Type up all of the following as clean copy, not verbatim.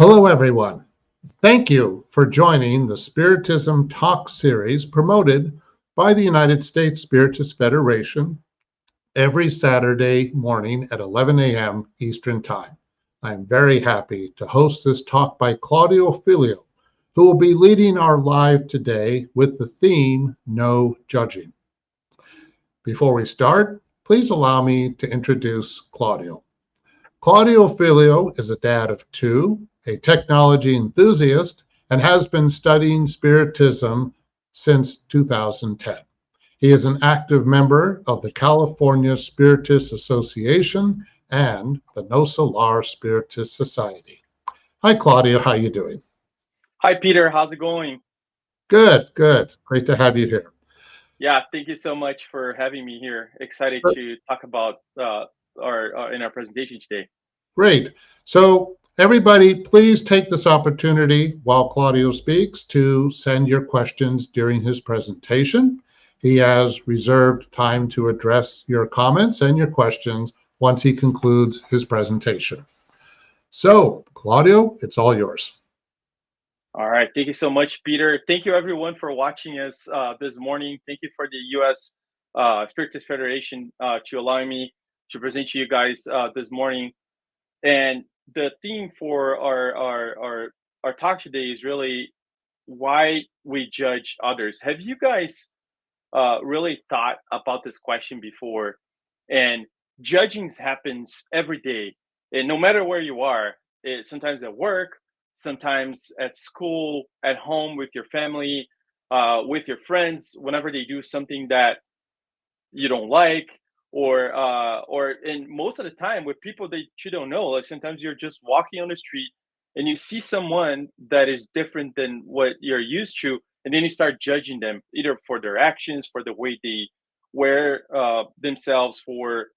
Hello, everyone. Thank you for joining the Spiritism Talk series promoted by the United States Spiritist Federation every Saturday morning at 11 a.m. Eastern Time. I'm very happy to host this talk by Claudio Filho, who will be leading our live today with the theme No Judging. Before we start, please allow me to introduce Claudio. Claudio Filho is a dad of two, a technology enthusiast, and has been studying Spiritism since 2010. He is an active member of the California Spiritist Association and the Nosso Spiritist Society. Hi, Claudio. How are you doing? Hi, Peter. How's it going? Good, good. Great to have you here. Yeah, thank you so much for having me here. Excited to talk about our in our presentation today. Great. So, everybody, please take this opportunity while Claudio speaks to send your questions during his presentation. He has reserved time to address your comments and your questions once he concludes his presentation. So, Claudio, it's all yours. All right, thank you so much, Peter. Thank you, everyone, for watching us this morning. Thank you for the U.S. Spiritist Federation to allowing me to present to you guys this morning. And the theme for our talk today is really why we judge others. Have you guys really thought about this question before? And judging happens every day, and no matter where you are, sometimes at work, sometimes at school, at home with your family, with your friends, whenever they do something that you don't like, or and most of the time with people that you don't know, like sometimes you're just walking on the street and you see someone that is different than what you're used to, and then you start judging them either for their actions, for the way they wear themselves, for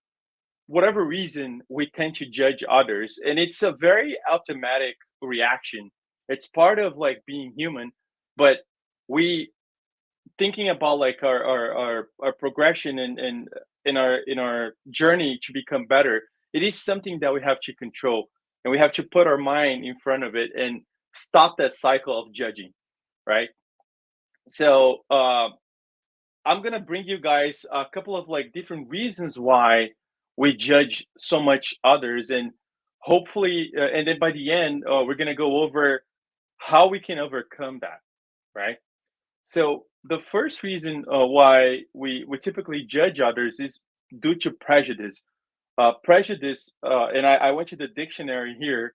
whatever reason. We tend to judge others, and it's a very automatic reaction. It's part of like being human, but we thinking about like our progression and in our journey to become better. It is something that we have to control, and we have to put our mind in front of it and stop that cycle of judging, right? So I'm gonna bring you guys a couple of like different reasons why we judge so much others, and hopefully and then by the end we're gonna go over how we can overcome that, right? So the first reason why we typically judge others is due to prejudice. Prejudice, and I went to the dictionary here.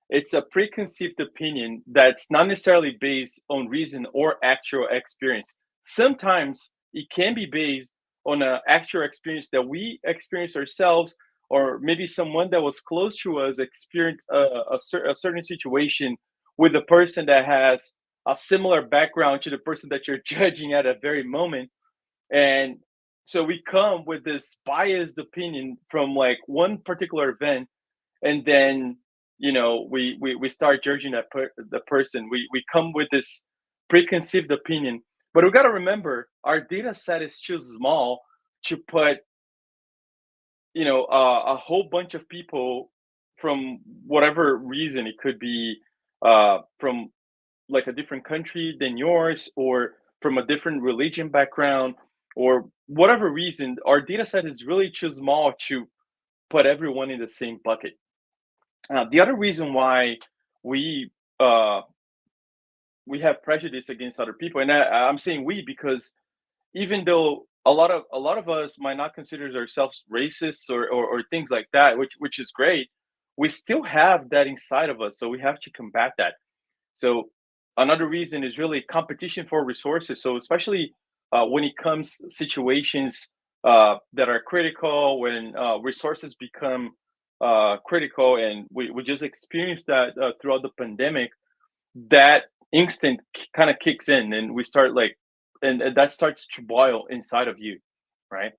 It's a preconceived opinion that's not necessarily based on reason or actual experience. Sometimes it can be based on an actual experience that we experience ourselves, or maybe someone that was close to us experienced a certain situation with a person that has a similar background to the person that you're judging at a very moment. And so we come with this biased opinion from like one particular event, and then we start judging the person. We come with this preconceived opinion, but we got to remember our data set is too small to put a whole bunch of people from whatever reason. It could be from like a different country than yours, or from a different religion background, or whatever reason. Our data set is really too small to put everyone in the same bucket. The other reason why we uh, we have prejudice against other people, and I'm saying we because even though a lot of us might not consider ourselves racist or things like that, which is great, we still have that inside of us, so we have to combat that. So another reason is really competition for resources. So especially when it comes situations that are critical, when resources become critical, and we just experienced that throughout the pandemic. That instinct kind of kicks in, and we start like, and that starts to boil inside of you, right?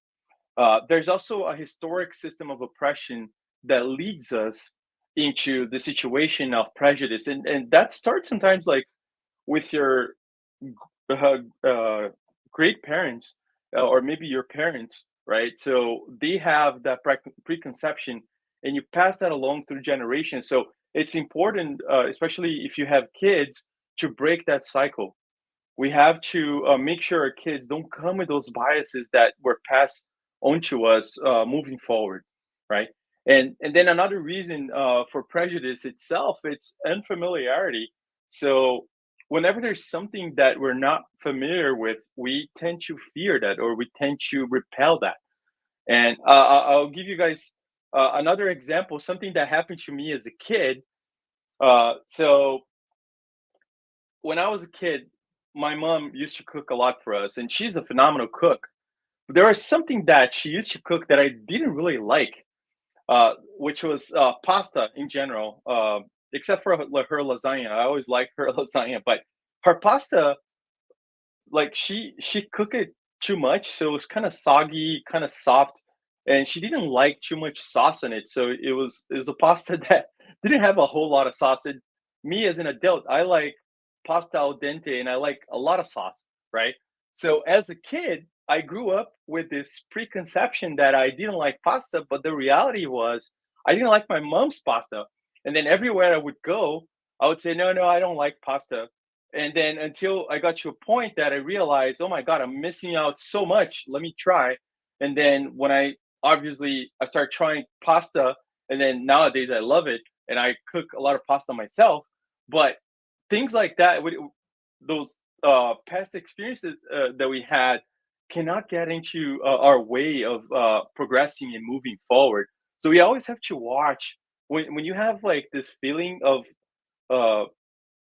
There's also a historic system of oppression that leads us into the situation of prejudice, and that starts sometimes like with your uh, uh, great parents, or maybe your parents, right? So they have that preconception, and you pass that along through generations. So it's important, especially if you have kids, to break that cycle. We have to make sure our kids don't come with those biases that were passed on to us moving forward, right? And then another reason for prejudice itself, it's unfamiliarity. So whenever there's something that we're not familiar with, we tend to fear that, or we tend to repel that. And I'll give you guys another example, something that happened to me as a kid. So when I was a kid, my mom used to cook a lot for us, and she's a phenomenal cook. There was something that she used to cook that I didn't really like, which was pasta in general, except for her lasagna. I always liked her lasagna, but her pasta, like she cooked it too much, so it was kind of soggy, kind of soft, and she didn't like too much sauce in it. So it was a pasta that didn't have a whole lot of sauce. And me as an adult, I like pasta al dente, and I like a lot of sauce, right? So as a kid, I grew up with this preconception that I didn't like pasta, but the reality was I didn't like my mom's pasta. And then everywhere I would go, I would say, no, no, I don't like pasta. And then until I got to a point that I realized, oh my God, I'm missing out so much. Let me try. And then when I started trying pasta, and then nowadays I love it, and I cook a lot of pasta myself. But things like that, those past experiences that we had, cannot get into our way of progressing and moving forward. So we always have to watch when you have like this feeling of uh,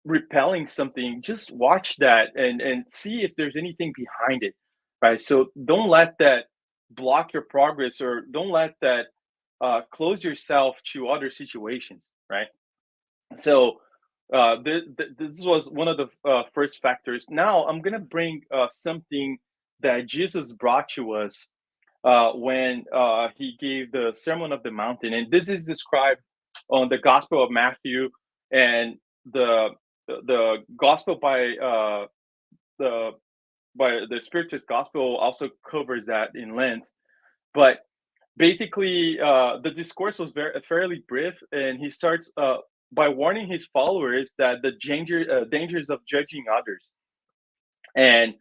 repelling something, just watch that and see if there's anything behind it, right? So don't let that block your progress, or don't let that close yourself to other situations, right? So this was one of the first factors. Now I'm gonna bring something that Jesus brought to us when he gave the Sermon of the Mountain, and this is described on the Gospel of Matthew, and the the Gospel the by the Spiritist Gospel also covers that in length. But basically, the discourse was very fairly brief, and he starts by warning his followers that the dangers of judging others. And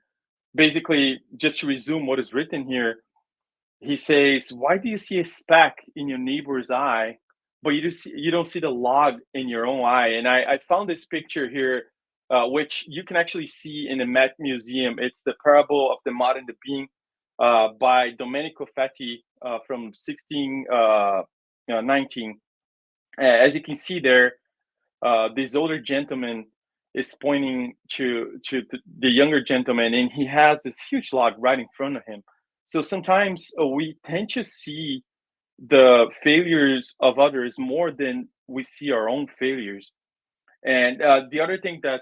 basically, just to resume what is written here, he says, "Why do you see a speck in your neighbor's eye, but you don't see the log in your own eye?" And I found this picture here, which you can actually see in the Met Museum. It's the parable of the mud and the bean by Domenico Fetti from 1619. As you can see there, this older gentleman is pointing to the younger gentleman, and he has this huge log right in front of him. So sometimes we tend to see the failures of others more than we see our own failures. And the other thing that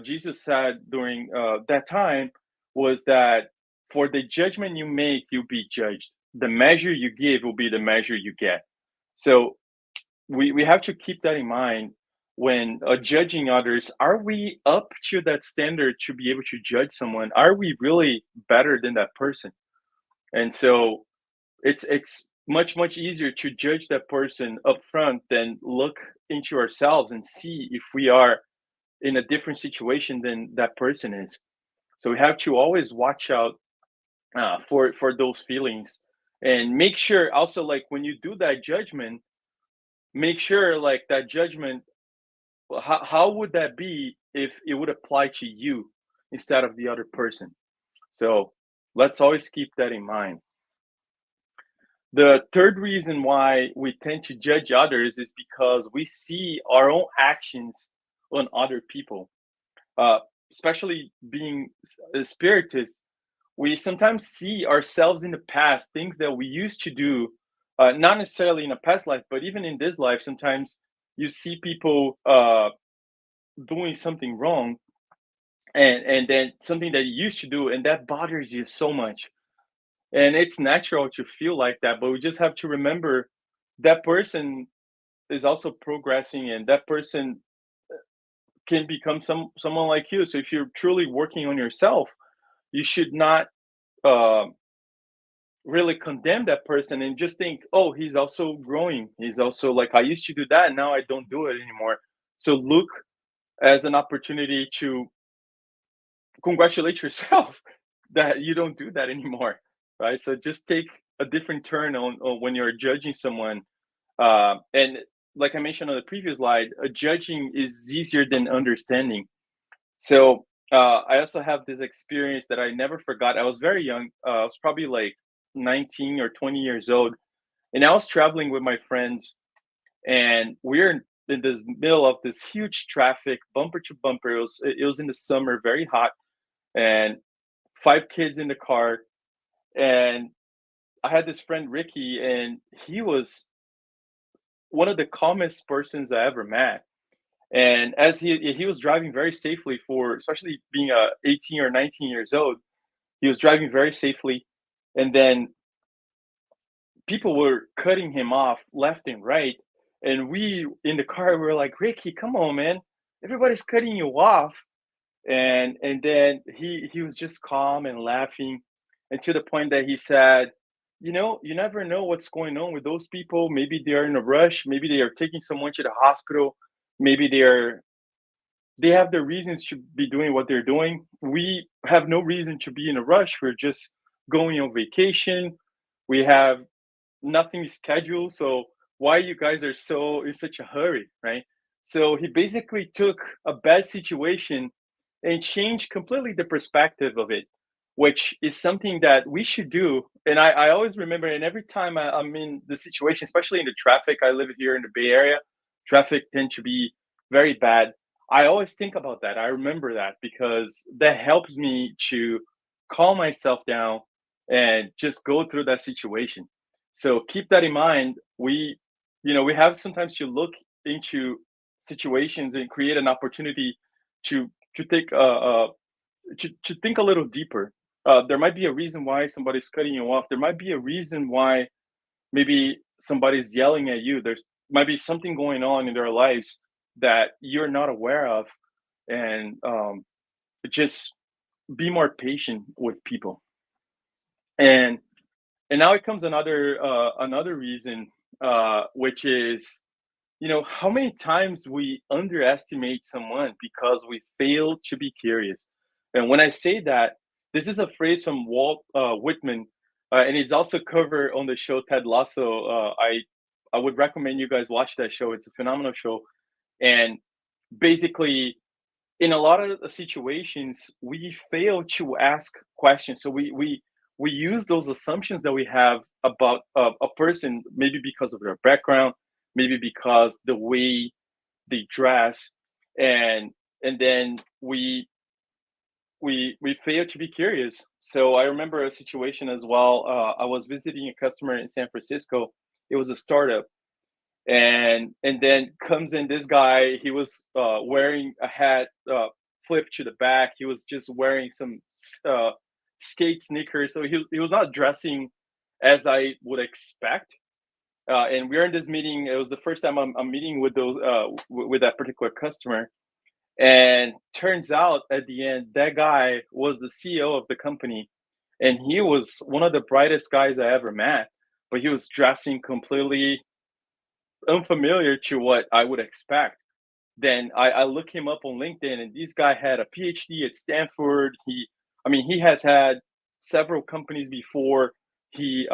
Jesus said during that time was that for the judgment you make, you'll be judged. The measure you give will be the measure you get. So we have to keep that in mind when judging others. Are we up to that standard to be able to judge someone? Are we really better than that person? And so it's much easier to judge that person up front than look into ourselves and see if we are in a different situation than that person is. So we have to always watch out for those feelings, and make sure also, like when you do that judgment, make sure like that judgment, well, how would that be if it would apply to you instead of the other person? So let's always keep that in mind. The third reason why we tend to judge others is because we see our own actions on other people. Uh, Especially being a spiritist, we sometimes see ourselves in the past, things that we used to do, not necessarily in a past life, but even in this life. Sometimes you see people doing something wrong, and then something that you used to do, and that bothers you so much. And it's natural to feel like that, but we just have to remember that person is also progressing, and that person can become someone like you. So if you're truly working on yourself, you should not uh, really condemn that person and just think, oh, he's also growing. He's also like, I used to do that. Now I don't do it anymore. So look as an opportunity to congratulate yourself that you don't do that anymore. Right. So just take a different turn on when you're judging someone. And like I mentioned on the previous slide, judging is easier than understanding. So I also have this experience that I never forgot. I was very young. I was probably like 19 or 20 years old, and I was traveling with my friends, and we're in this middle of this huge traffic, bumper to bumper. It was in the summer, very hot, and five kids in the car. And I had this friend Ricky, and he was one of the calmest persons I ever met. And as he was driving very safely for, especially being 18 or 19 years old, he was driving very safely, and then people were cutting him off left and right. And we in the car were like, Ricky, come on, man, everybody's cutting you off. And then he was just calm and laughing, and to the point that he said, you never know what's going on with those people. Maybe they are in a rush, maybe they are taking someone to the hospital, maybe they have their reasons to be doing what they're doing. We have no reason to be in a rush. We're just going on vacation. We have nothing scheduled. So why you guys are so in such a hurry, right? So he basically took a bad situation and changed completely the perspective of it, which is something that we should do. And I always remember, and every time I'm in the situation, especially in the traffic, I live here in the Bay Area, traffic tend to be very bad. I always think about that. I remember that because that helps me to calm myself down and just go through that situation. So keep that in mind. We have sometimes to look into situations and create an opportunity to to take to think a little deeper. There might be a reason why somebody's cutting you off. There might be a reason why maybe somebody's yelling at you. There's might be something going on in their lives that you're not aware of, and just be more patient with people. And now it comes another reason, which is, how many times we underestimate someone because we fail to be curious. And when I say that, this is a phrase from Walt Whitman, and it's also covered on the show Ted Lasso. I would recommend you guys watch that show. It's a phenomenal show. And basically, in a lot of the situations, we fail to ask questions. So we use those assumptions that we have about a person, maybe because of their background, maybe because the way they dress, and then we fail to be curious. So I remember a situation as well. I was visiting a customer in San Francisco. It was a startup, and then comes in this guy. He was wearing a hat flipped to the back. He was just wearing some uh, skate sneakers, so he was not dressing as I would expect. And we're in this meeting. It was the first time I'm meeting with those with that particular customer. And turns out at the end, that guy was the CEO of the company, and he was one of the brightest guys I ever met. But he was dressing completely unfamiliar to what I would expect. Then I look him up on LinkedIn, and this guy had a PhD at Stanford. He has had several companies before he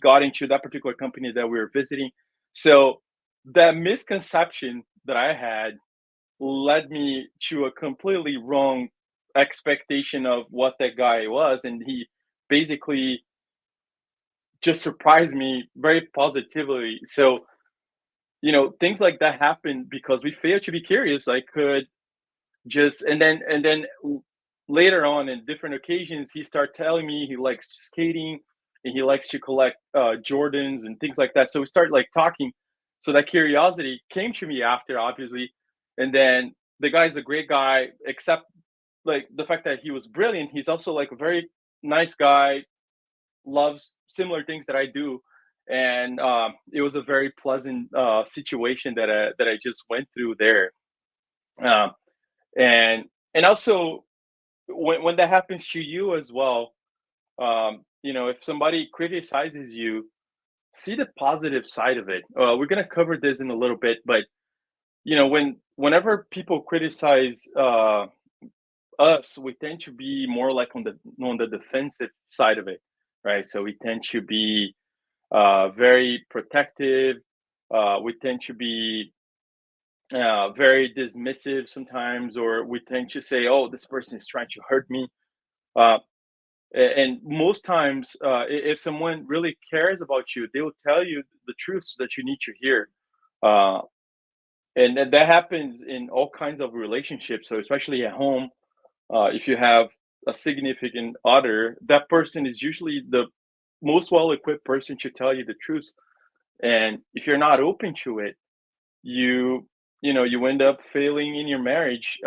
got into that particular company that we were visiting. So that misconception that I had led me to a completely wrong expectation of what that guy was, and he basically just surprised me very positively. So things like that happen because we fail to be curious. I could just later on in different occasions he started telling me he likes skating and he likes to collect Jordans and things like that. So we started like talking. So that curiosity came to me after, obviously. And then the guy's a great guy, except like the fact that he was brilliant. He's also like a very nice guy, loves similar things that I do. And it was a very pleasant situation that I just went through there. Um, and also when that happens to you as well, if somebody criticizes you, see the positive side of it. We're gonna cover this in a little bit, but whenever people criticize us, we tend to be more like on the defensive side of it, right? So we tend to be very protective. We tend to be very dismissive sometimes, or we tend to say, "Oh, this person is trying to hurt me." Uh, and most times, if someone really cares about you, they will tell you the truths that you need to hear. Uh, and that happens in all kinds of relationships. So especially at home, if you have a significant other, that person is usually the most well-equipped person to tell you the truth. And if you're not open to it, you you end up failing in your marriage,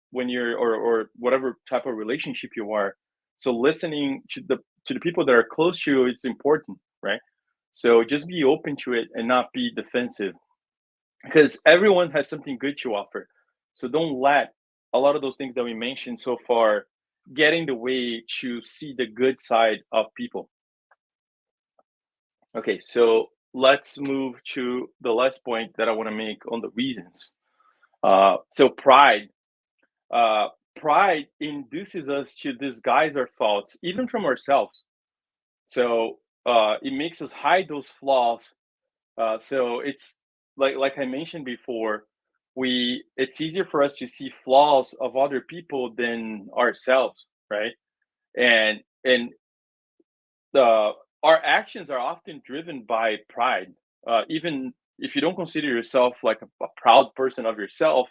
when you're or whatever type of relationship you are. So listening to the people that are close to you, it's important, right? So just be open to it and not be defensive, because everyone has something good to offer. So don't let a lot of those things that we mentioned so far get in the way to see the good side of people. Okay, so let's move to the last point that I want to make on the reasons. So pride. Uh, Pride induces us to disguise our faults, even from ourselves. So it makes us hide those flaws. So it's like I mentioned before, we it's easier for us to see flaws of other people than ourselves, right? And uh, our actions are often driven by pride. Even if you don't consider yourself like a proud person of yourself,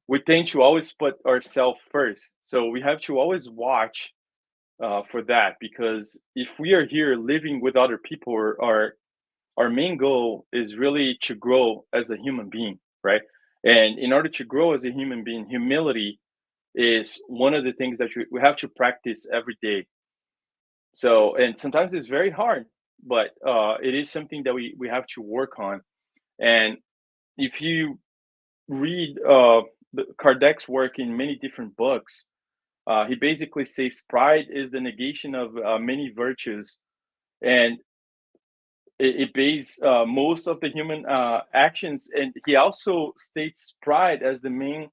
we tend to always put ourselves first. So we have to always watch for that, because if we are here living with other people, our main goal is really to grow as a human being, right? And in order to grow as a human being, humility is one of the things that we have to practice every day. So, and sometimes it's very hard, but it is something that we have to work on. And if you read Kardec's work in many different books, he basically says pride is the negation of many virtues, and it bases most of the human actions. And he also states pride as the main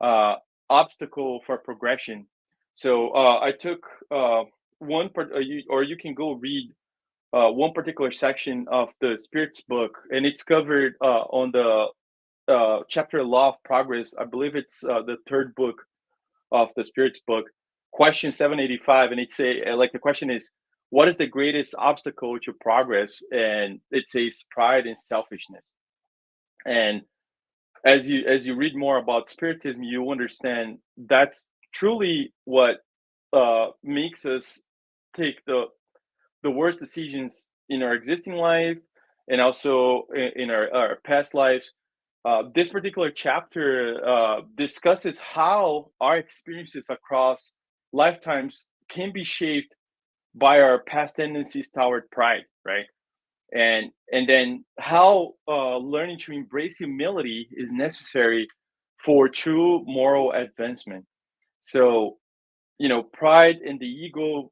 uh, obstacle for progression. So I took or you can go read one particular section of the Spirit's book, and it's covered on the chapter Law of Progress. I believe it's the third book of the Spirit's book, question 785. And it's a like the question is, what is the greatest obstacle to progress? And it says pride and selfishness. And as you read more about Spiritism, you understand that's truly what makes us take the worst decisions in our existing life, and also in our past lives. This particular chapter discusses how our experiences across lifetimes can be shaped by our past tendencies toward pride, right? And then how learning to embrace humility is necessary for true moral advancement. So, pride and the ego,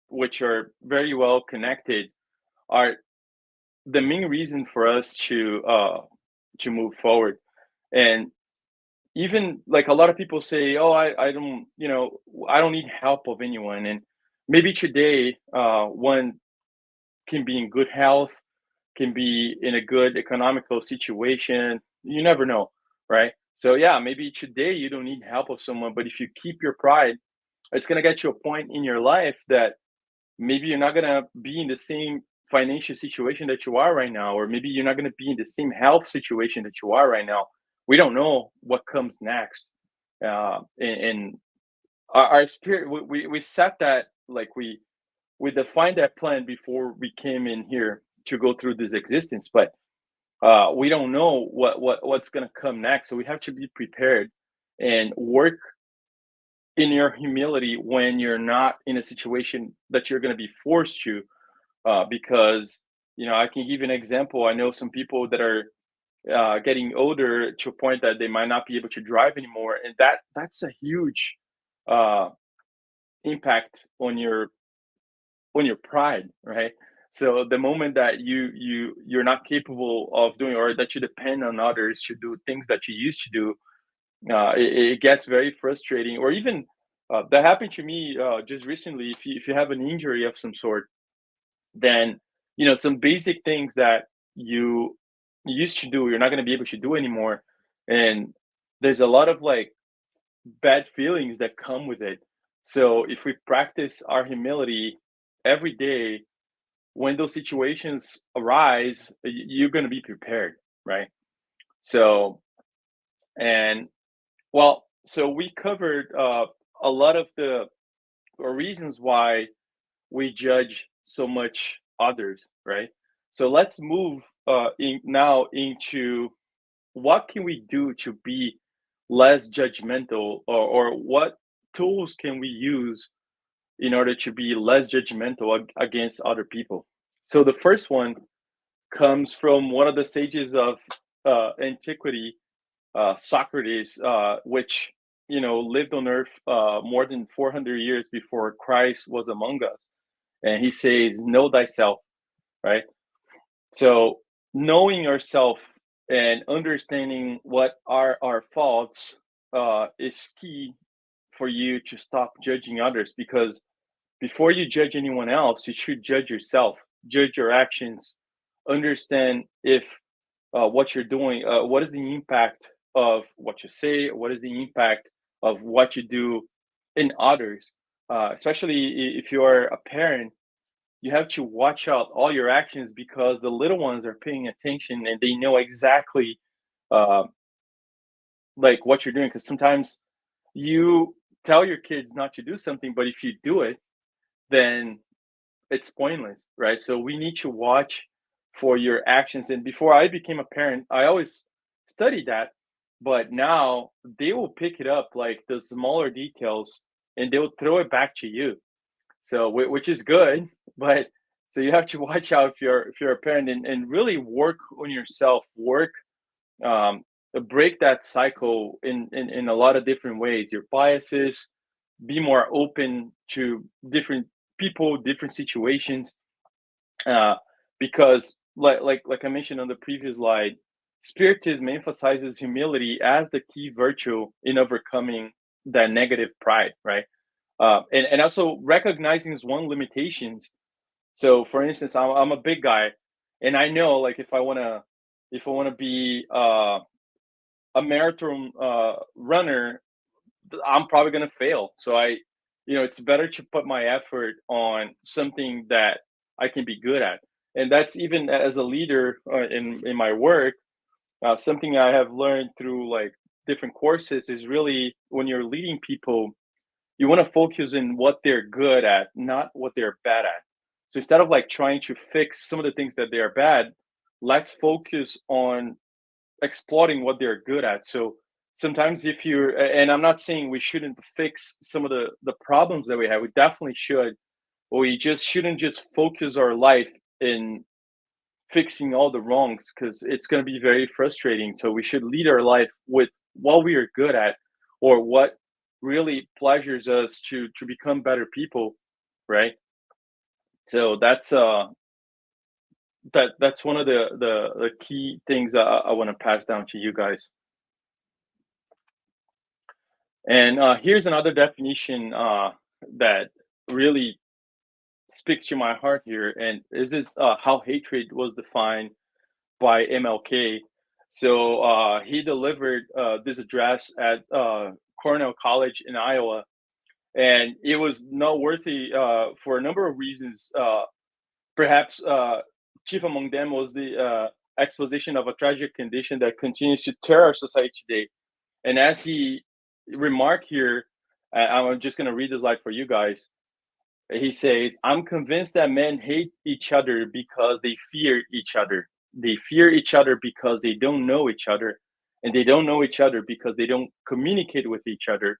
which are very well connected, are the main reason for us to move forward. And even like a lot of people say, oh, I don't, I don't need help of anyone. And maybe today one can be in good health, can be in a good economical situation. You never know, right? So yeah, maybe today you don't need help of someone, but if you keep your pride, it's going to get to a point in your life that maybe you're not going to be in the same financial situation that you are right now, or maybe you're not going to be in the same health situation that you are right now. We don't know what comes next. And our spirit, we set that, like we defined that plan before we came in here to go through this existence, but we don't know what's going to come next. So we have to be prepared and work in your humility when you're not in a situation that you're going to be forced to. Because I can give you an example. I know some people that are getting older to a point that they might not be able to drive anymore, and that's a huge uh, impact on your on your pride, right? So the moment that you're not capable of doing, or that you depend on others to do things that you used to do, it gets very frustrating. Or even that happened to me just recently. If you have an injury of some sort, then some basic things that you used to do, you're not going to be able to do anymore, and there's a lot of like bad feelings that come with it. So if we practice our humility every day, when those situations arise, you're going to be prepared, right? So, and well, so we covered a lot of the reasons why we judge so much others, right? So let's move now into what can we do to be less judgmental, or what tools can we use in order to be less judgmental against other people. So the first one comes from one of the sages of antiquity, Socrates, which lived on Earth more than 400 years before Christ was among us, and he says, "Know thyself." Right. So knowing yourself and understanding what are our faults is key for you to stop judging others, because before you judge anyone else, you should judge yourself, judge your actions, understand if what you're doing, what is the impact of what you say, what is the impact of what you do in others. Especially if you are a parent, you have to watch out all your actions, because the little ones are paying attention and they know exactly uh, like what you're doing. Because sometimes you tell your kids not to do something, but if you do it, then it's pointless, right? So we need to watch for your actions. And before I became a parent, I always studied that, but now they will pick it up, like the smaller details, and they will throw it back to you. So which is good, but so you have to watch out if you're a parent, and really work on yourself, work um, break that cycle in a lot of different ways. Your biases, be more open to different people, different situations, uh, because like I mentioned on the previous slide, Spiritism emphasizes humility as the key virtue in overcoming that negative pride, right? And also recognizing his own limitations. So, for instance, I'm a big guy, and I know, like, if I wanna be a marathon runner, I'm probably gonna fail. So it's better to put my effort on something that I can be good at, and that's even as a leader in my work. Something I have learned through like different courses is really when you're leading people, you want to focus in what they're good at, not what they're bad at. So instead of like trying to fix some of the things that they are bad, let's focus on exploiting what they're good at. So sometimes if you're, and I'm not saying we shouldn't fix some of the problems that we have, we definitely should, but we just shouldn't just focus our life in fixing all the wrongs, because it's going to be very frustrating. So we should lead our life with what we are good at, or what really pleasures us to become better people, right? So that's one of the key things I want to pass down to you guys. And here's another definition that really speaks to my heart here, and this is how hatred was defined by MLK. So he delivered this address at Cornell College in Iowa, and it was noteworthy for a number of reasons. Perhaps chief among them was the exposition of a tragic condition that continues to tear our society today. And as he remarked here, I'm just going to read this slide for you guys. He says, "I'm convinced that men hate each other because they fear each other. They fear each other because they don't know each other. And they don't know each other because they don't communicate with each other.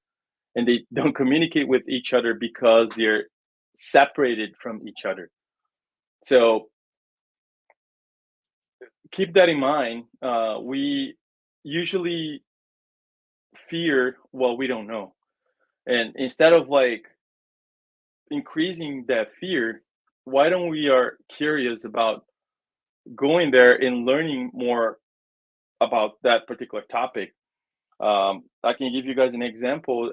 And they don't communicate with each other because they're separated from each other." So keep that in mind. We usually fear what we don't know. And instead of like increasing that fear, why don't we are curious about going there and learning more about that particular topic? I can give you guys an example.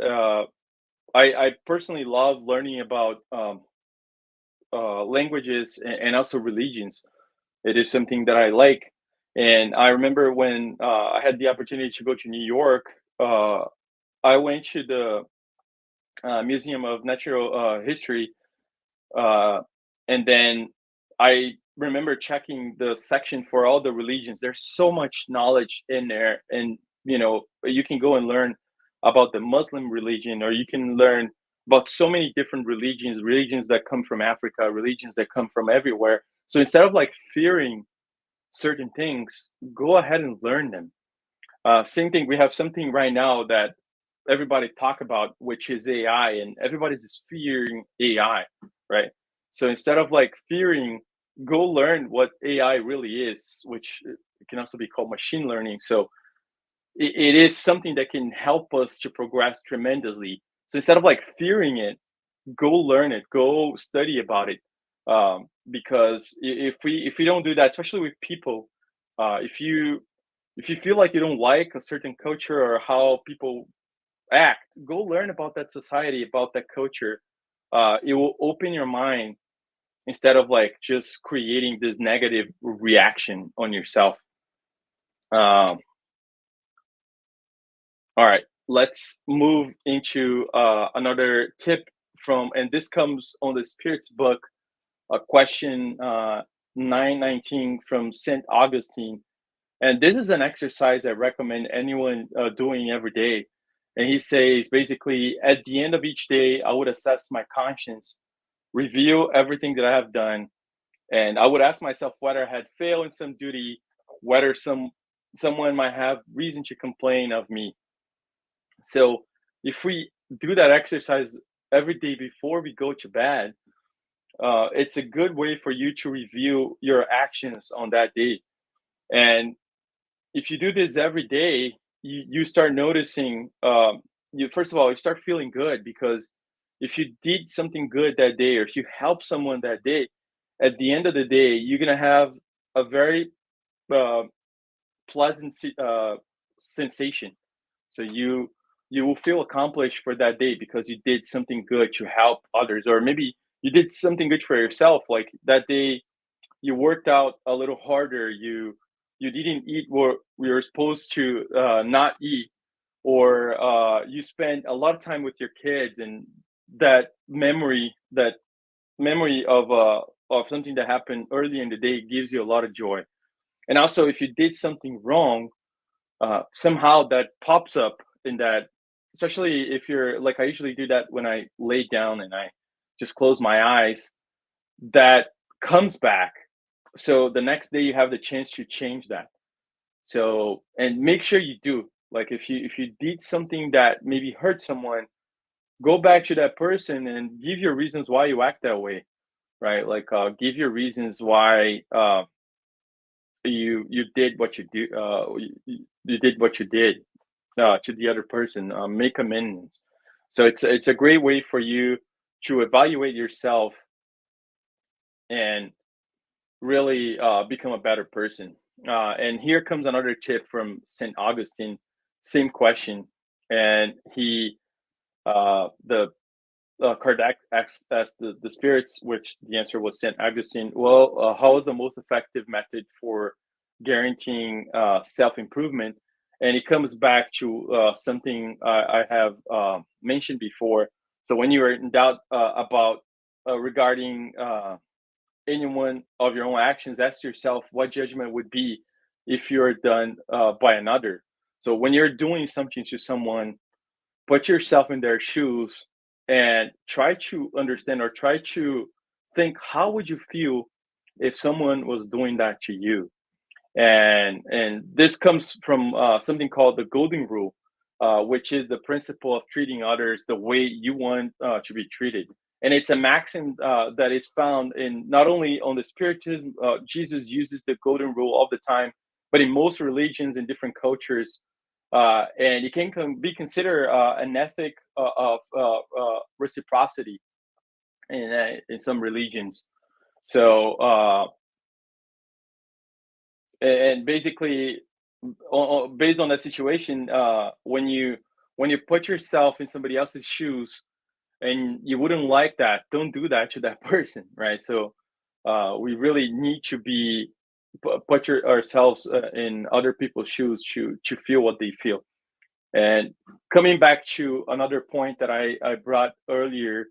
I personally love learning about languages and also religions. It is something that I like. And I remember when I had the opportunity to go to New York, uh, I went to the Museum of Natural History, uh, and then I remember checking the section for all the religions. There's so much knowledge in there, and you can go and learn about the Muslim religion, or you can learn about so many different religions that come from Africa, religions that come from everywhere. So instead of like fearing certain things, go ahead and learn them. Same thing. We have something right now that everybody talk about, which is AI, and everybody's just fearing AI, right? So instead of like fearing, go learn what AI really is, which it can also be called machine learning. So it is something that can help us to progress tremendously. So instead of like fearing it, go learn it, go study about it. Because if we don't do that, especially with people, if you feel like you don't like a certain culture or how people act, go learn about that society, about that culture. It will open your mind instead of like just creating this negative reaction on yourself. Um, all right, let's move into another tip from, and this comes on the Spirits book, a question 919 from Saint Augustine. And this is an exercise I recommend anyone doing every day. And he says basically, at the end of each day, I would assess my conscience, review everything that I have done, and I would ask myself whether I had failed in some duty, whether someone might have reason to complain of me. So if we do that exercise every day before we go to bed, it's a good way for you to review your actions on that day. And if you do this every day, you start noticing. You first of all, you start feeling good because if you did something good that day, or if you help someone that day, at the end of the day, you're gonna have a very uh, pleasant sensation. So you will feel accomplished for that day because you did something good to help others, or maybe you did something good for yourself. Like that day, you worked out a little harder. You didn't eat what we were supposed to not eat, or you spent a lot of time with your kids, and that memory of something that happened early in the day gives you a lot of joy. And also, if you did something wrong, somehow that pops up in that, especially if you're like, I usually do that when I lay down and I just close my eyes, that comes back. So the next day you have the chance to change that. So, and make sure you do. Like if you did something that maybe hurt someone, go back to that person and give your reasons why you act that way, right? Like give your reasons why you did what you do. You did what you did to the other person. Make amendments. So it's a great way for you to evaluate yourself and really become a better person. And here comes another tip from Saint Augustine. Same question, and the Kardec asked the spirits, which the answer was Saint Augustine. Well, how is the most effective method for guaranteeing self improvement? And it comes back to something I have mentioned before. So when you are in doubt about regarding any one of your own actions, ask yourself what judgment would be if you're done by another. So when you're doing something to someone, put yourself in their shoes and try to understand, or try to think, how would you feel if someone was doing that to you? And this comes from something called the golden rule, which is the principle of treating others the way you want to be treated. And it's a maxim that is found in not only on the Spiritism. Jesus uses the golden rule all the time, but in most religions in different cultures, and it can be considered an ethic of reciprocity in some religions. So and basically, based on that situation, when you put yourself in somebody else's shoes and you wouldn't like that, don't do that to that person, right? So we really need to be ourselves in other people's shoes to feel what they feel. And coming back to another point that I brought earlier,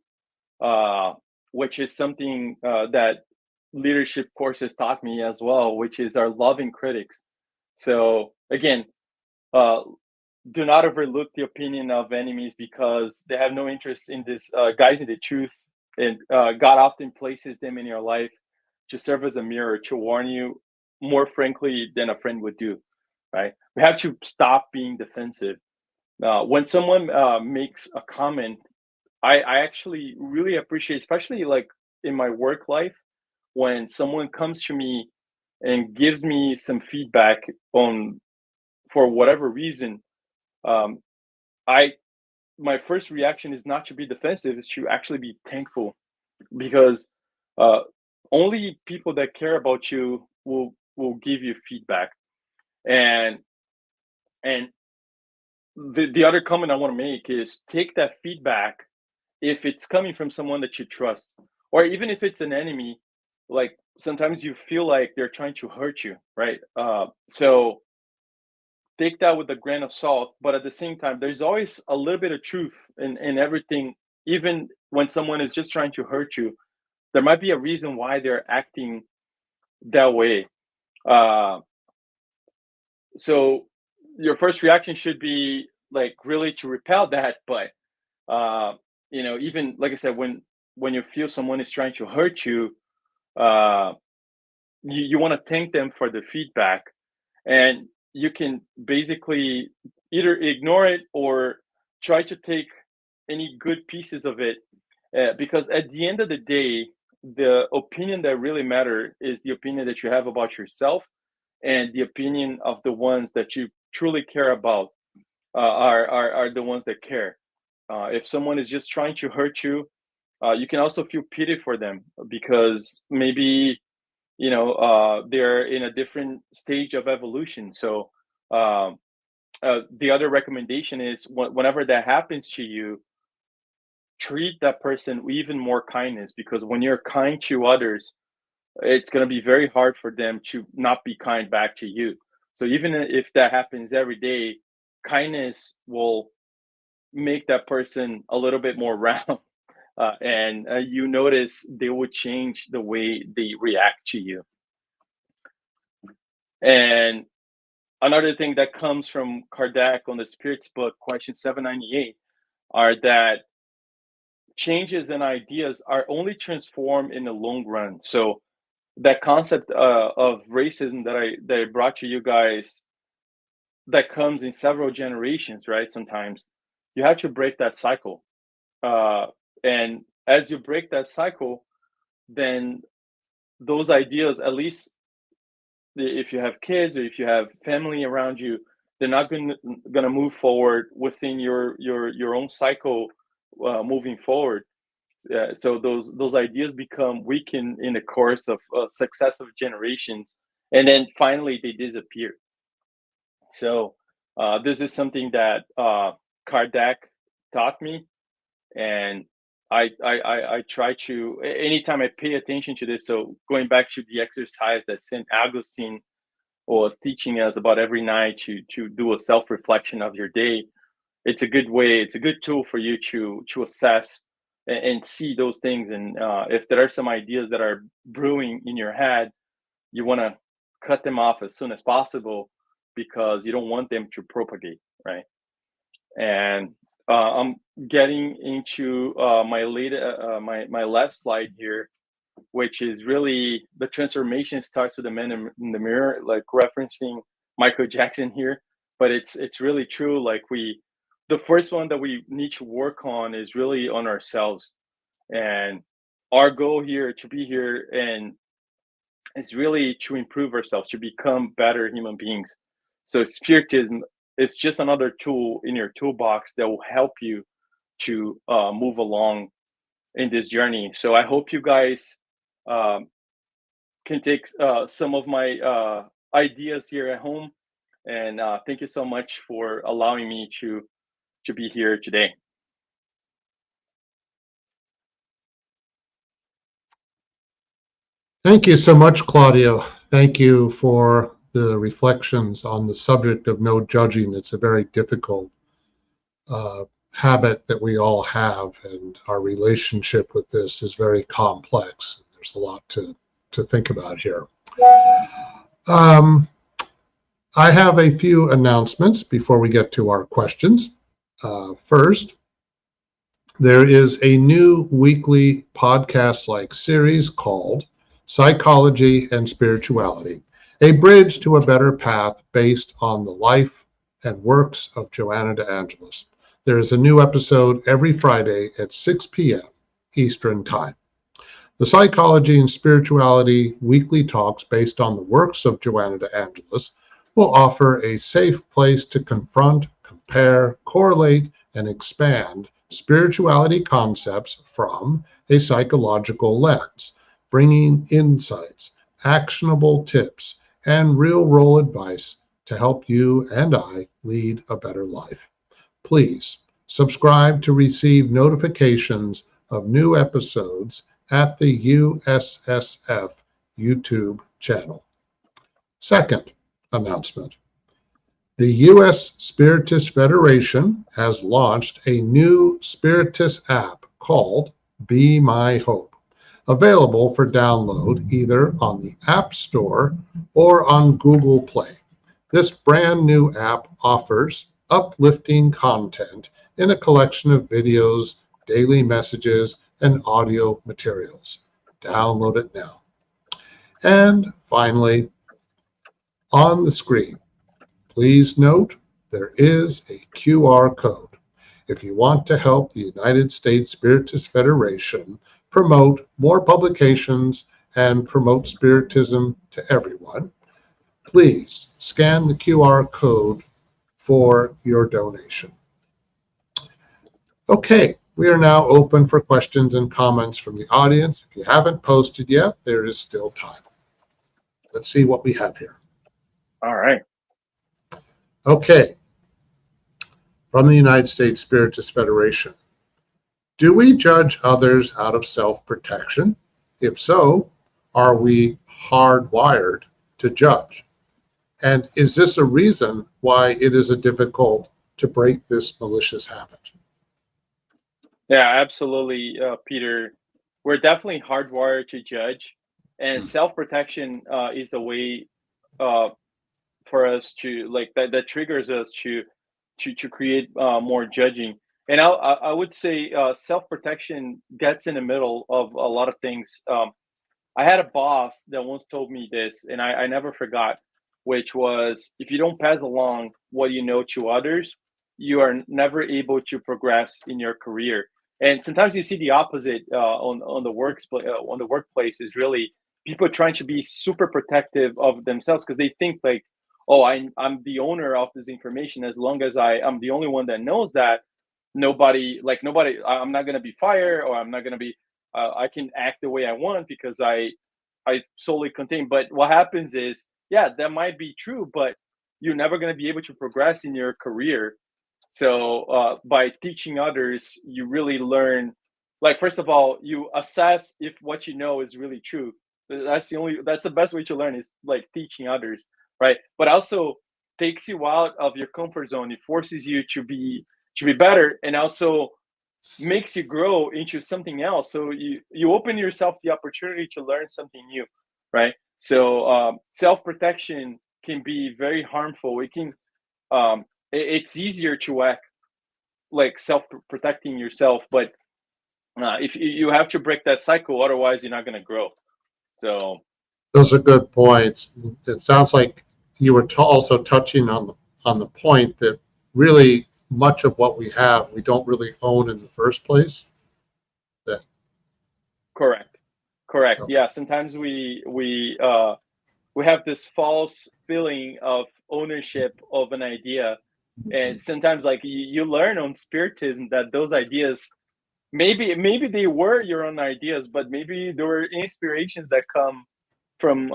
uh, which is something that leadership courses taught me as well, which is our loving critics. So again, uh, do not overlook the opinion of enemies because they have no interest in this guys in the truth, and God often places them in your life to serve as a mirror to warn you more frankly than a friend would do, right? We have to stop being defensive. When someone makes a comment, I actually really appreciate, especially like in my work life, when someone comes to me and gives me some feedback on for whatever reason. um, I My first reaction is not to be defensive; is to actually be thankful because uh, only people that care about you will give you feedback. And and the other comment I want to make is take that feedback if it's coming from someone that you trust, or even if it's an enemy. Like sometimes you feel like they're trying to hurt you, right? So take that with a grain of salt, but at the same time there's always a little bit of truth in everything. Even when someone is just trying to hurt you, there might be a reason why they're acting that way. uh so your first reaction should be like really to repel that, but uh even like I said, when you feel someone is trying to hurt you, uh you want to thank them for the feedback, and you can basically either ignore it or try to take any good pieces of it, because at the end of the day, the opinion that really matter is the opinion that you have about yourself, and the opinion of the ones that you truly care about are the ones that care. If someone is just trying to hurt you, you can also feel pity for them because maybe they're in a different stage of evolution. So um, the other recommendation is whenever that happens to you, treat that person with even more kindness, because when you're kind to others, it's going to be very hard for them to not be kind back to you. So even if that happens every day, kindness will make that person a little bit more round, and you notice they will change the way they react to you. And another thing that comes from Kardec on the Spirits book, question 798, are that changes and ideas are only transformed in the long run. So that concept of racism that I brought to you guys, that comes in several generations, right? Sometimes you have to break that cycle, uh, and as you break that cycle, then those ideas, at least if you have kids or if you have family around you, they're not going to move forward within your own cycle, moving forward. So those ideas become weakened in the course of successive generations, and then finally they disappear. So this is something that Kardec taught me, and I try to anytime I pay attention to this. So going back to the exercise that Saint Augustine was teaching us about every night to do a self reflection of your day, it's a good way, it's a good tool for you to assess and see those things. And if there are some ideas that are brewing in your head, you want to cut them off as soon as possible because you don't want them to propagate, right? And I'm getting into my last slide here, which is really the transformation starts with the man in the mirror, like referencing Michael Jackson here. But it's really true. Like the first one that we need to work on is really on ourselves, and our goal here to be here and is really to improve ourselves, to become better human beings. So spiritism is just another tool in your toolbox that will help you to move along in this journey. So I hope you guys can take some of my ideas here at home. And thank you so much for allowing me to be here today. Thank you so much, Claudio. Thank you for the reflections on the subject of no judging. It's a very difficult habit that we all have, and our relationship with this is very complex. There's a lot to think about here. I have a few announcements before we get to our questions. First, there is a new weekly podcast-like series called Psychology and Spirituality, a bridge to a better path based on the life and works of Joanna de Angelis. There is a new episode every Friday at 6 p.m. Eastern Time. The Psychology and Spirituality weekly talks based on the works of Joanna de Angelis will offer a safe place to confront, compare, correlate, and expand spirituality concepts from a psychological lens, bringing insights, actionable tips, and real-world advice to help you and I lead a better life. Please subscribe to receive notifications of new episodes at the USSF YouTube channel. Second announcement. The U.S. Spiritist Federation has launched a new Spiritist app called Be My Hope, available for download either on the App Store or on Google Play. This brand new app offers uplifting content in a collection of videos, daily messages, and audio materials. Download it now. And finally, on the screen, please note there is a QR code. If you want to help the United States Spiritist Federation promote more publications and promote Spiritism to everyone, please scan the QR code for your donation. Okay, we are now open for questions and comments from the audience. If you haven't posted yet, there is still time. Let's see what we have here. All right. Okay. From the United States Spiritist Federation. Do we judge others out of self-protection? If so, are we hardwired to judge? And is this a reason why it is difficult to break this malicious habit? Yeah, absolutely, Peter. We're definitely hardwired to judge, and self-protection is a way for us to like that triggers us to create more judging. And I would say self-protection gets in the middle of a lot of things. I had a boss that once told me this, and I never forgot, which was if you don't pass along what you know to others, you are never able to progress in your career. And sometimes you see the opposite on the workplace is really people trying to be super protective of themselves because they think like, oh, I'm the owner of this information. As long as I'm the only one that knows that, nobody, I'm not gonna be fired, or I'm not gonna be. I can act the way I want because I solely contain. But what happens is, yeah, that might be true, but you're never gonna be able to progress in your career. So by teaching others, you really learn. Like first of all, you assess if what you know is really true. That's the best way to learn is like teaching others, right? But also takes you out of your comfort zone. It forces you to be better, and also makes you grow into something else. So you open yourself the opportunity to learn something new, right? So self protection can be very harmful. It can it's easier to act like self protecting yourself, but if you have to break that cycle, otherwise you're not going to grow. So those are good points. It sounds like you were also touching on the point that really much of what we have we don't really own in the first place. That correct. Okay. Yeah, sometimes we have this false feeling of ownership of an idea, and sometimes like you learn on spiritism that those ideas maybe they were your own ideas, but maybe there were inspirations that come from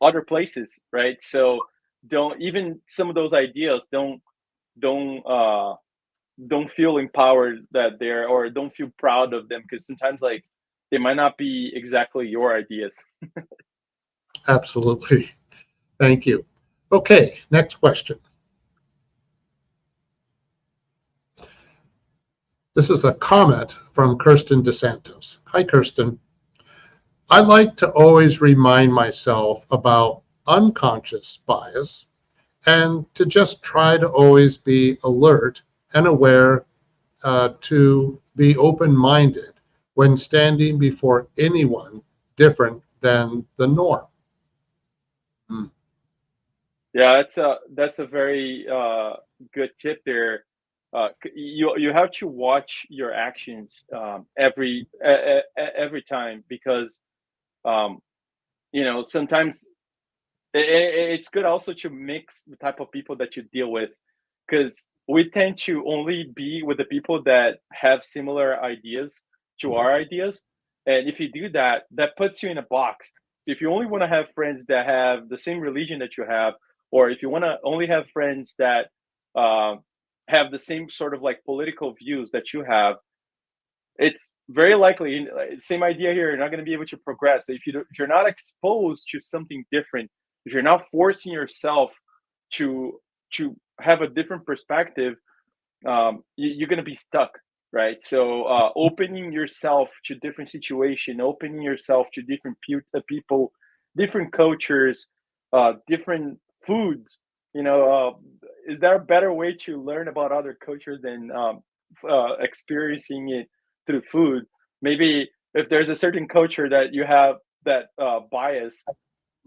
other places, right? So don't, even some of those ideas, don't don't feel empowered that they're, or don't feel proud of them, because sometimes like they might not be exactly your ideas. Absolutely. Thank you. Okay, next question. This is a comment from Kirsten DeSantos. Hi, Kirsten. I like to always remind myself about unconscious bias and to just try to always be alert and aware, to be open-minded when standing before anyone different than the norm. Mm. Yeah, that's a very good tip there. You have to watch your actions every time, because um, sometimes it's good also to mix the type of people that you deal with, because we tend to only be with the people that have similar ideas to our ideas, and if you do that, that puts you in a box. So if you only want to have friends that have the same religion that you have, or if you want to only have friends that uh, have the same sort of like political views that you have, it's very likely, same idea here, you're not going to be able to progress if if you're not exposed to something different, if you're not forcing yourself to have a different perspective. You're going to be stuck, right? So opening yourself to different situation, opening yourself to different people, different cultures, different foods, is there a better way to learn about other cultures than experiencing it through food? Maybe if there's a certain culture that you have that bias,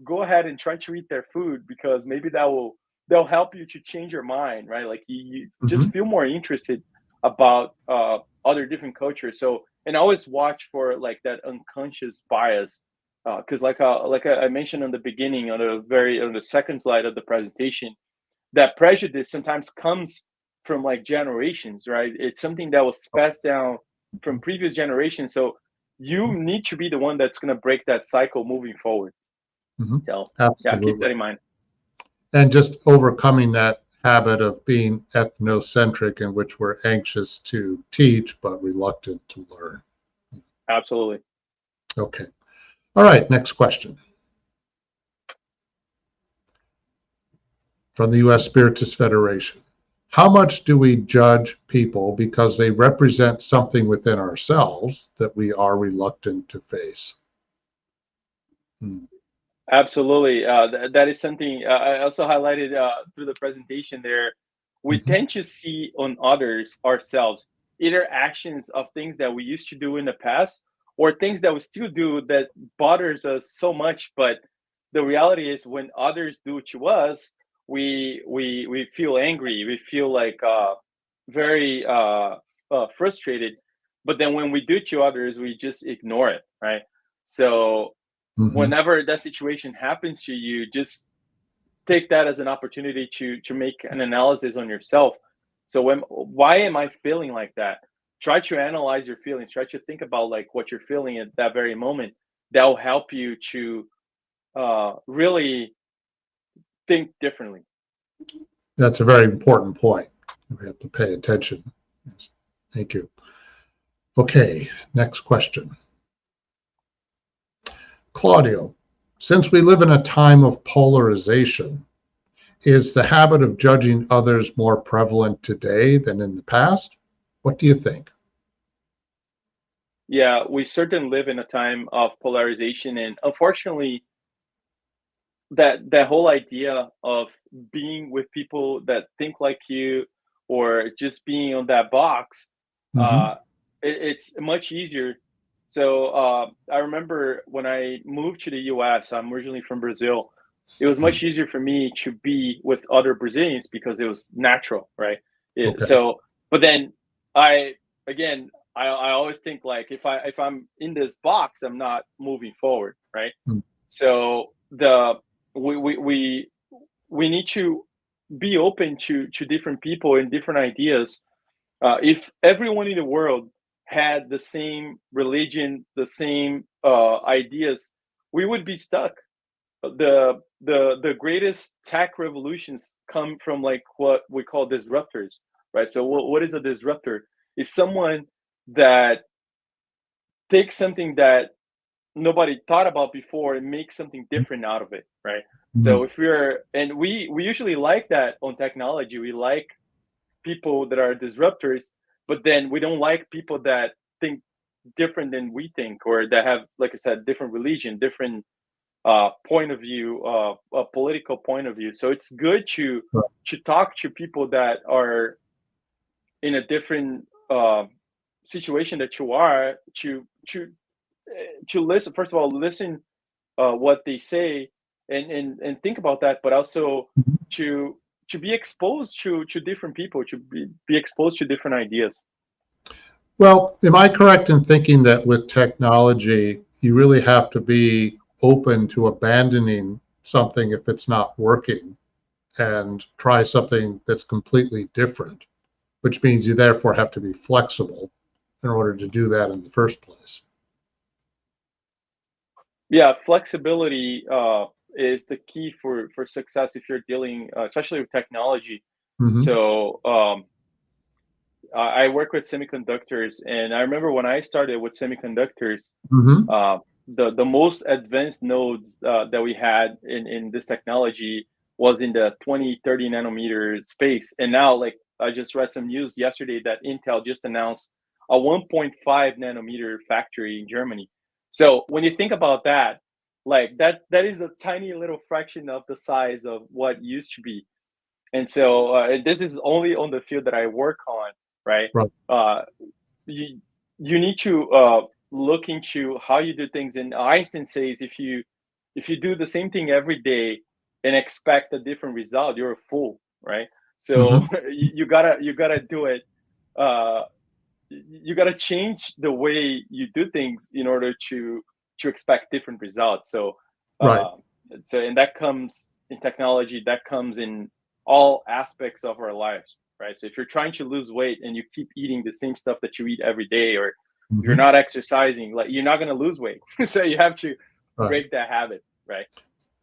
go ahead and try to eat their food, because maybe they'll help you to change your mind, right? Like you just Mhm. feel more interested about other different cultures. So, and always watch for like that unconscious bias, because I mentioned on the beginning, on the second slide of the presentation, that prejudice sometimes comes from like generations, right? It's something that was passed down from previous generations. So you need to be the one that's going to break that cycle moving forward. Mhm. So yeah, keep Absolutely. that in mind. And just overcoming that habit of being ethnocentric, in which we're anxious to teach but reluctant to learn. Absolutely. Okay. All right, next question from the U.S. Spiritist Federation. How much do we judge people because they represent something within ourselves that we are reluctant to face? Hmm. Absolutely. That is something I also highlighted through the presentation there. We Mhm. tend to see on others ourselves, either actions of things that we used to do in the past, or things that we still do that bothers us so much. But the reality is, when others do to us, we feel angry. We feel like very frustrated. But then when we do to others, we just ignore it, right? So Mhm. whenever that situation happens to you, just take that as an opportunity to make an analysis on yourself. So why am I feeling like that? Try to analyze your feelings. Try to think about like what you're feeling at that very moment. That will help you to really think differently. That's a very important point. We have to pay attention. Yes. Thank you. Okay, next question. Claudio, since we live in a time of polarization, is the habit of judging others more prevalent today than in the past? What do you think? Yeah, we certainly live in a time of polarization, and unfortunately, that whole idea of being with people that think like you, or just being on that box, Hmm. uh it's much easier. So I remember when I moved to the US, I'm originally from Brazil. It was much easier for me to be with other Brazilians because it was natural, right? Okay. So but then I again, I always think like, if I'm in this box, I'm not moving forward, right? Mm. So the we we we we need to be open to different people and different ideas. If everyone in the world had the same religion, the same ideas, we would be stuck. the greatest tech revolutions come from like what we call disruptors, right? So what is a disruptor? Is someone that takes something that nobody thought about before and make something different out of it, right? So Mhm. if we usually like that on technology, we like people that are disruptors, but then we don't like people that think different than we think, or that have, like I said, different religion, different point of view, a political point of view. So it's good Right. to talk to people that are in a different situation that you are, to listen. First of all, listen what they say, and think about that, but also Mhm. to to be exposed to different people, to be exposed to different ideas. Well, am I correct in thinking that with technology, you really have to be open to abandoning something if it's not working and try something that's completely different, which means you therefore have to be flexible in order to do that in the first place? Yeah, flexibility is the key for success if you're dealing, especially with technology. Hmm. So I work with semiconductors, and I remember when I started with semiconductors, Hmm. uh, the most advanced nodes that we had in this technology was in the 20, 30 nanometer space. And now, like, I just read some news yesterday that Intel just announced a 1.5 nanometer factory in Germany. So when you think about that, like that is a tiny little fraction of the size of what used to be. And so this is only on the field that I work on, right? Right. Uh, you you need to look into how you do things. And Einstein says if you do the same thing every day and expect a different result, you're a fool, right? So Hmm. you gotta do it. Uh, you gotta change the way you do things in order to expect different results. So Right. uh, and that comes in technology. That comes in all aspects of our lives, right? So if you're trying to lose weight and you keep eating the same stuff that you eat every day, or if you're Hmm. not exercising, like, you're not going to lose weight. So you have to Right. break that habit, right?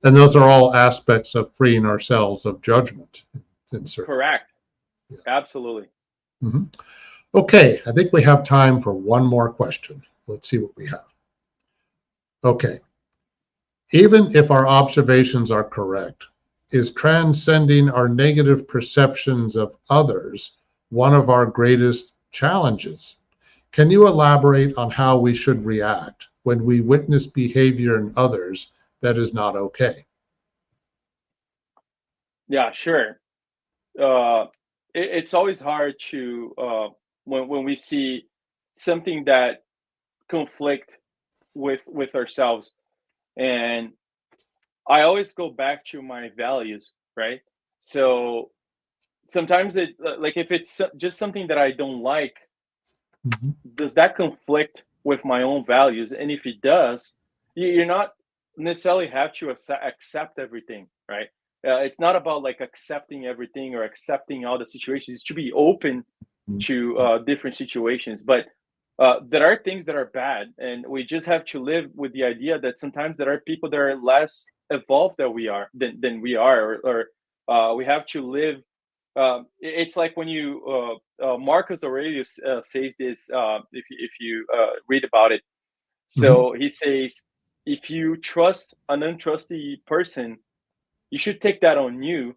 And those are all aspects of freeing ourselves of judgment in certain. Correct. Yeah. Absolutely. Hmm. Okay, I think we have time for one more question. Let's see what we have. Okay, even if our observations are correct, is transcending our negative perceptions of others one of our greatest challenges? Can you elaborate on how we should react when we witness behavior in others that is not okay? Yeah, sure. uh, it's always hard to when we see something that conflict with ourselves. And I always go back to my values, right? So sometimes like, if it's just something that I don't like, Mhm. does that conflict with my own values? And if it does, you're not necessarily have to accept everything, right? It's not about like accepting everything or accepting all the situations. It's to be open to different situations. But there are things that are bad, and we just have to live with the idea that sometimes there are people that are less evolved than we are, than we are, or we have to live. It's like when you Marcus Aurelius says this. If you read about it, Mhm. so he says, if you trust an untrusty person, you should take that on you,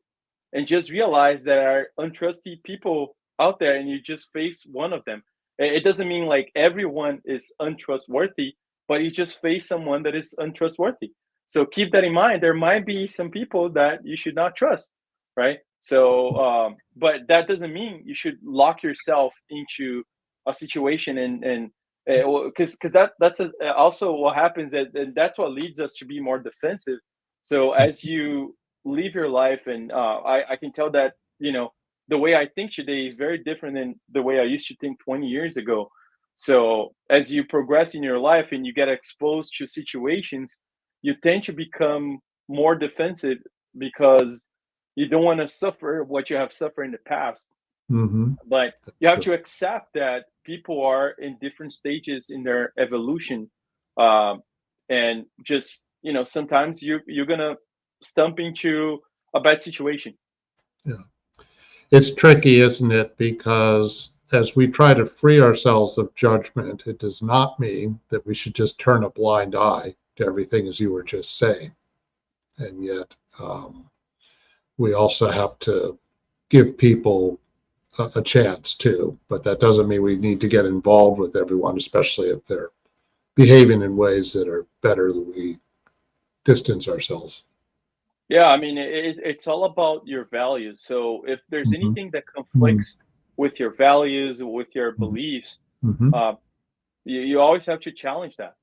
and just realize there are untrusty people out there, and you just face one of them. It doesn't mean like everyone is untrustworthy, but you just face someone that is untrustworthy. So keep that in mind. There might be some people that you should not trust, right? So but that doesn't mean you should lock yourself into a situation, and because also what happens, and that's what leads us to be more defensive. So as you live your life, and I can tell that, the way I think today is very different than the way I used to think 20 years ago. So as you progress in your life and you get exposed to situations, you tend to become more defensive, because you don't want to suffer what you have suffered in the past. Mhm. But you have True. to accept that people are in different stages in their evolution, um, and just sometimes you're gonna stump into a bad situation. Yeah. It's tricky, isn't it? Because as we try to free ourselves of judgment, it does not mean that we should just turn a blind eye to everything, as you were just saying. And yet, we also have to give people a chance too. But that doesn't mean we need to get involved with everyone, especially if they're behaving in ways that are better than we distance ourselves. Yeah, I mean, it's all about your values. So if there's Mm-hmm. anything that Mm-hmm. conflicts with your values, with your beliefs, Mm-hmm. uh, you always have to challenge that,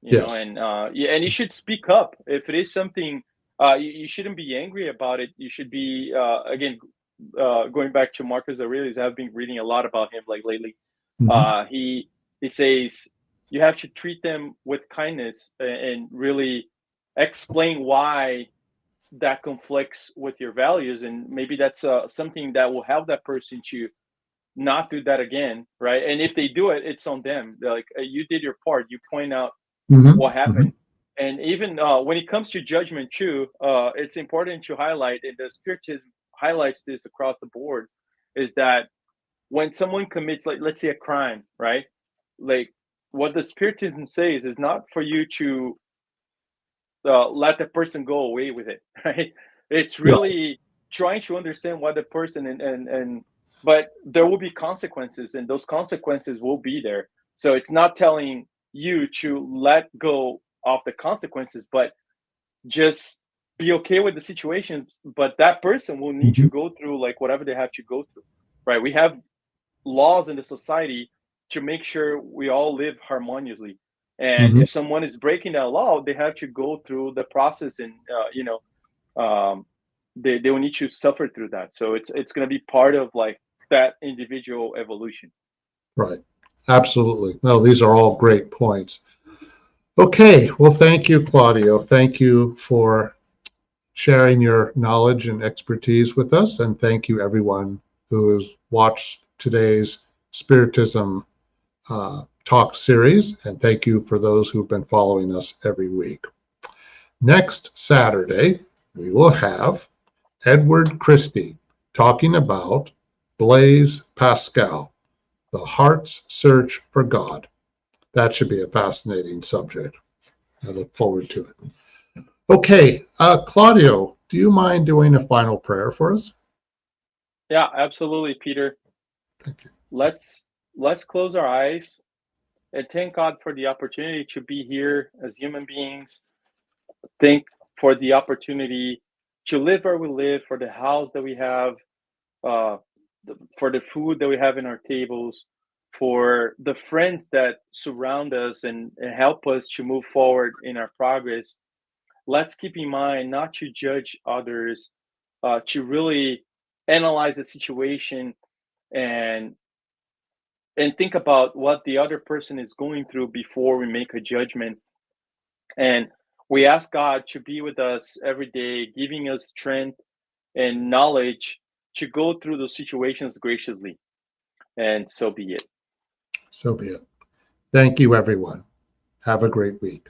Yes. and yeah, and you should speak up if it is something. You shouldn't be angry about it. You should be again, going back to Marcus Aurelius. I've been reading a lot about him like lately. Mm-hmm. He says you have to treat them with kindness and really explain why that conflicts with your values, and maybe that's something that will help that person to not do that again, right? And if they do it, it's on them. They're like, you did your part, you point out Mm-hmm. what Mm-hmm. happened. And even when it comes to judgment too, it's important to highlight, and the Spiritism highlights this across the board, is that when someone commits, like, let's say, a crime, right? Like, what the Spiritism says is not for you to let the person go away with it, right? It's Right. really trying to understand what the person, and but there will be consequences, and those consequences will be there. So it's not telling you to let go of the consequences, but just be okay with the situation. But that person will need Mm-hmm. to go through like whatever they have to go through, right? We have laws in the society to make sure we all live harmoniously. And Mm-hmm. if someone is breaking that law, they have to go through the process, and um, they will need to suffer through that. So it's going to be part of like that individual evolution. Right. Absolutely. No, these are all great points. Okay. Well, thank you, Claudio. Thank you for sharing your knowledge and expertise with us. And thank you, everyone who has watched today's Spiritism talk series. And thank you for those who've been following us every week. Next Saturday, we will have Edward Christie talking about Blaise Pascal, the heart's search for God. That should be a fascinating subject. I look forward to it. Okay, Claudio, do you mind doing a final prayer for us? Yeah, absolutely, Peter. Thank you. Let's close our eyes and thank God for the opportunity to be here as human beings. Thank for the opportunity to live where we live, for the house that we have, uh, for the food that we have in our tables, for the friends that surround us and help us to move forward in our progress. Let's keep in mind not to judge others, to really analyze the situation and think about what the other person is going through before we make a judgment. And we ask God to be with us every day, giving us strength and knowledge to go through those situations graciously. And so be it. So be it. Thank you, everyone. Have a great week.